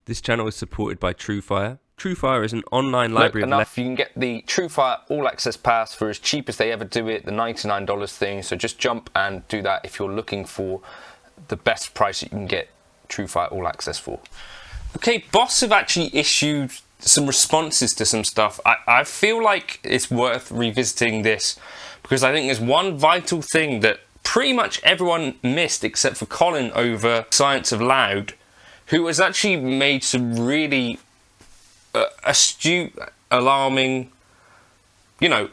This channel is supported by Truefire. Truefire is an online library enough, you can get the Truefire All Access Pass for as cheap as they ever do it, the $99 thing. So just jump and do that if you're looking for the best price that you can get Truefire All Access for. Okay, Boss have actually issued some responses to some stuff. I feel like it's worth revisiting this because I think there's one vital thing that pretty much everyone missed except for Colin over ScienceofLoud, who has actually made some really astute, alarming,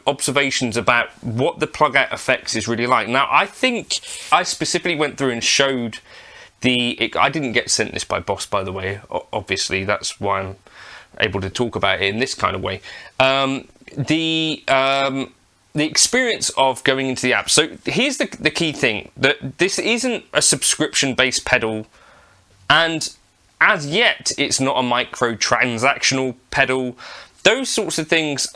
observations about what the Plugout effects is really like. Now, I think I specifically went through and showed I didn't get sent this by Boss, by the way. Obviously, that's why I'm able to talk about it in this kind of way. The experience of going into the app. So here's the key thing, that this isn't a subscription-based pedal, and as yet, it's not a micro-transactional pedal. Those sorts of things,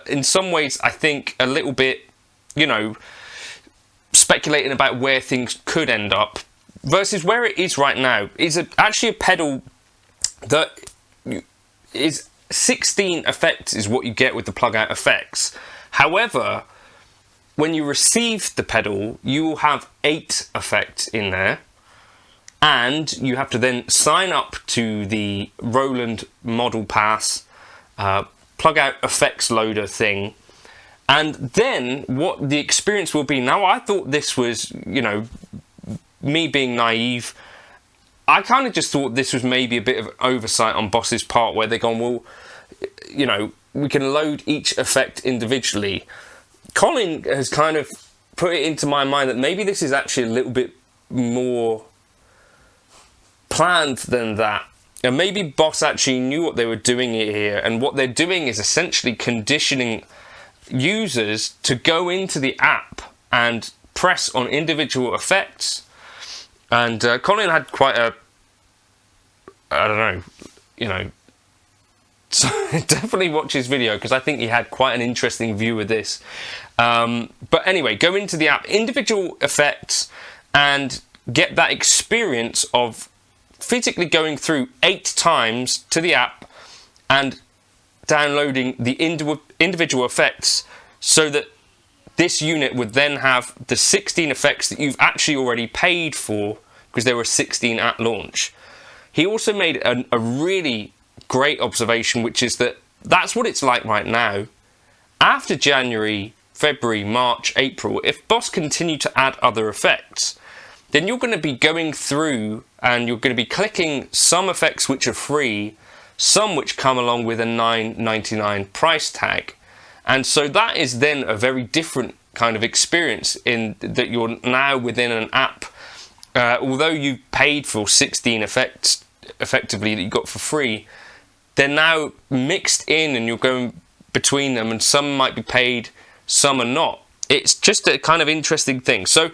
in some ways, I think a little bit, speculating about where things could end up versus where it is right now. Is actually a pedal that is 16 effects is what you get with the Plugout effects. However, when you receive the pedal, you will have 8 effects in there. And you have to then sign up to the Roland Model Pass Plugout effects loader thing. And then what the experience will be. Now, I thought this was, me being naive. I kind of just thought this was maybe a bit of an oversight on Boss's part where they're going, well, we can load each effect individually. Colin has kind of put it into my mind that maybe this is actually a little bit more planned than that, and maybe Boss actually knew what they were doing here, and what they're doing is essentially conditioning users to go into the app and press on individual effects. And Colin had quite a, so definitely watch his video because I think he had quite an interesting view of this. But anyway, go into the app, individual effects, and get that experience of physically going through 8 times to the app and downloading the individual effects, so that this unit would then have the 16 effects that you've actually already paid for, because there were 16 at launch. He also made a really great observation, which is that that's what it's like right now. After January, February, March, April, if Boss continue to add other effects, then you're going to be going through and you're going to be clicking some effects which are free, some which come along with a $9.99 price tag. And so that is then a very different kind of experience in that you're now within an app. Although you paid for 16 effects effectively that you got for free, they're now mixed in and you're going between them, and some might be paid, some are not. It's just a kind of interesting thing. So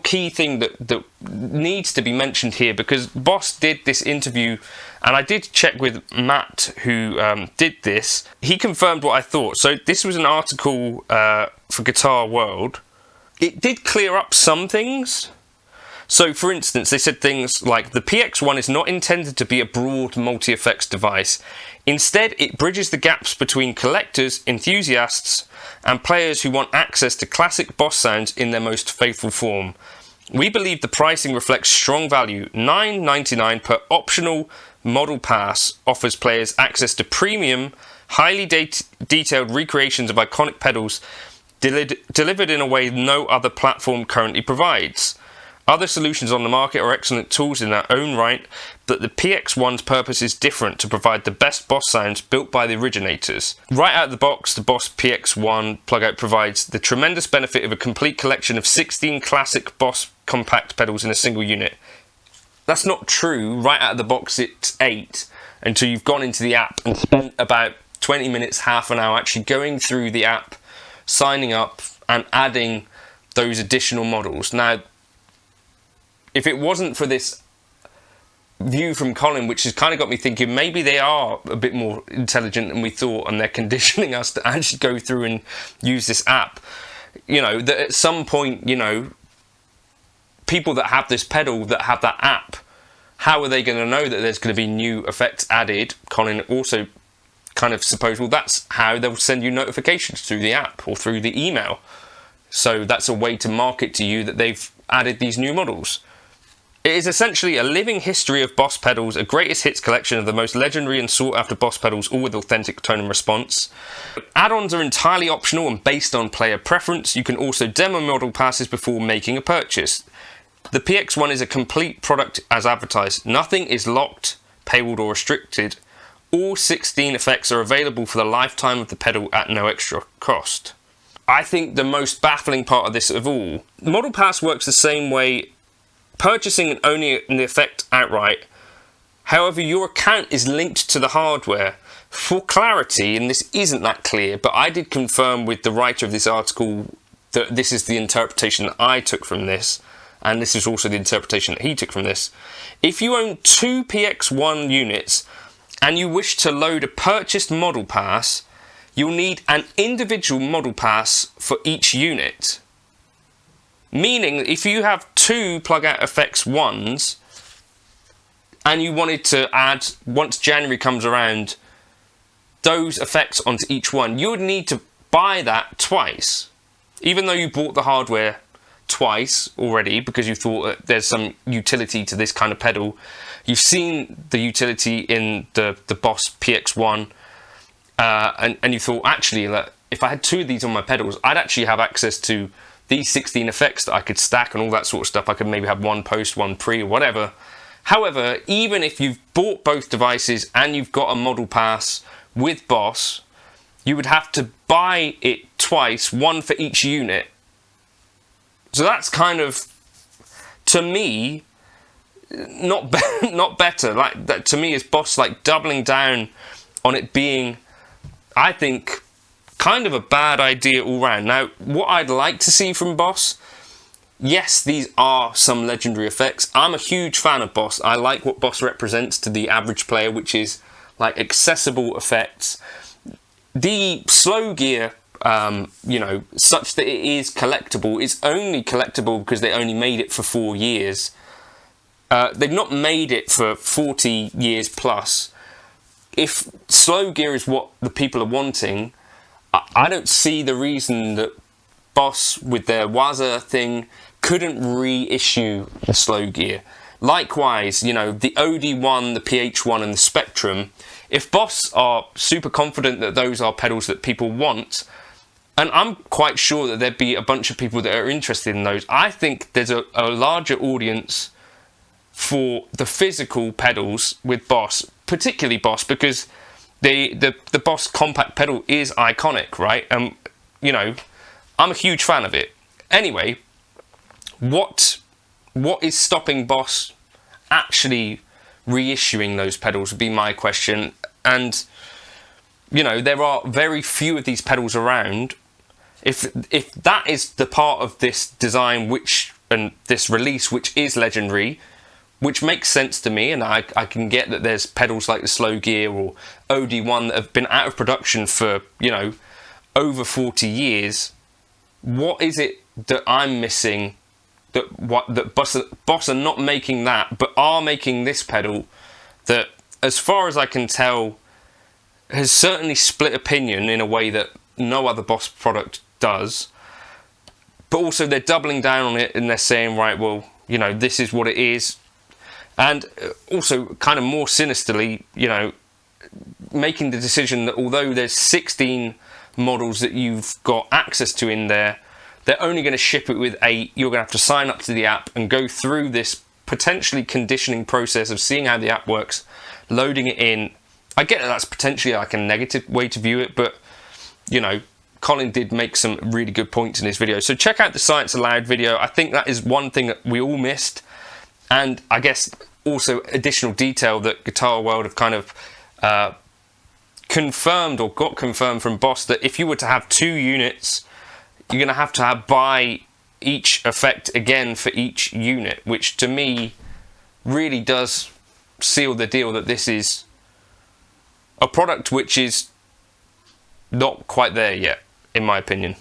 key thing that needs to be mentioned here, because Boss did this interview, and I did check with Matt, who did this. He confirmed what I thought. So this was an article for Guitar World. It did clear up some things. So, for instance, they said things like, the PX1 is not intended to be a broad multi-effects device. Instead, it bridges the gaps between collectors, enthusiasts, and players who want access to classic Boss sounds in their most faithful form. We believe the pricing reflects strong value. $9.99 per optional model pass offers players access to premium, highly detailed recreations of iconic pedals delivered in a way no other platform currently provides. Other solutions on the market are excellent tools in their own right, but the PX1's purpose is different, to provide the best Boss sounds built by the originators. Right out of the box, the Boss PX1 Plugout provides the tremendous benefit of a complete collection of 16 classic Boss compact pedals in a single unit. That's not true. Right out of the box, it's 8, until you've gone into the app and spent about 20 minutes, half an hour actually going through the app, signing up, and adding those additional models. Now, if it wasn't for this view from Colin, which has kind of got me thinking maybe they are a bit more intelligent than we thought, and they're conditioning us to actually go through and use this app, you know, that at some point, you know, people that have this pedal, that have that app, how are they going to know that there's going to be new effects added? Colin also kind of supposed, well, that's how they'll send you notifications through the app or through the email. So that's a way to market to you that they've added these new models. It is essentially a living history of Boss pedals, a greatest hits collection of the most legendary and sought after Boss pedals, all with authentic tone and response. Add-ons are entirely optional and based on player preference. You can also demo model passes before making a purchase. The PX1 is a complete product as advertised. Nothing is locked, paywalled or restricted. All 16 effects are available for the lifetime of the pedal at no extra cost. I think the most baffling part of this of all, Model Pass works the same way, purchasing and owning the effect outright. However, your account is linked to the hardware. For clarity, and this isn't that clear, but I did confirm with the writer of this article that this is the interpretation that I took from this, and this is also the interpretation that he took from this. If you own 2 PX1 units and you wish to load a purchased model pass, you'll need an individual model pass for each unit. Meaning, if you have 2 Plugout Effects 1s and you wanted to add, once January comes around, those effects onto each one, you would need to buy that twice. Even though you bought the hardware twice already because you thought that there's some utility to this kind of pedal, you've seen the utility in the Boss PX1, and you thought, actually, that if I had 2 of these on my pedals, I'd actually have access to these 16 effects that I could stack and all that sort of stuff. I could maybe have one post, one pre, or whatever. However, even if you've bought both devices and you've got a model pass with Boss, you would have to buy it twice, one for each unit. So that's kind of, to me, not better. Like, that to me is Boss like doubling down on it being, I think, kind of a bad idea all round. Now, what I'd like to see from Boss, yes, these are some legendary effects. I'm a huge fan of Boss. I like what Boss represents to the average player, which is like accessible effects. The slow gear, you know, such that it is collectible, is only collectible because they only made it for 4 years. They've not made it for 40 years plus. If slow gear is what the people are wanting, I don't see the reason that Boss, with their Waza thing, couldn't reissue the slow gear. Likewise, you know, the OD1, the PH1 and the Spectrum, if Boss are super confident that those are pedals that people want, and I'm quite sure that there'd be a bunch of people that are interested in those, I think there's a larger audience for the physical pedals with Boss, particularly Boss, because the Boss compact pedal is iconic, right? You know, I'm a huge fan of it. Anyway, what is stopping Boss actually reissuing those pedals would be my question. And, you know, there are very few of these pedals around. If that is the part of this design which and this release, which is legendary, which makes sense to me, and I can get that there's pedals like the Slow Gear or OD1 that have been out of production for, you know, over 40 years. What is it that I'm missing that Boss are not making that, but are making this pedal that, as far as I can tell, has certainly split opinion in a way that no other Boss product does, but also they're doubling down on it and they're saying, right, well, you know, this is what it is. And also, kind of more sinisterly, you know, making the decision that although there's 16 models that you've got access to in there, they're only going to ship it with 8. You're going to have to sign up to the app and go through this potentially conditioning process of seeing how the app works, loading it in. I get that that's potentially like a negative way to view it, but, you know, Colin did make some really good points in his video. So check out the ScienceofLoud video. I think that is one thing that we all missed. And I guess also additional detail that Guitar World have kind of confirmed or got confirmed from Boss, that if you were to have 2 units, you're going to have buy each effect again for each unit, which to me really does seal the deal that this is a product which is not quite there yet, in my opinion.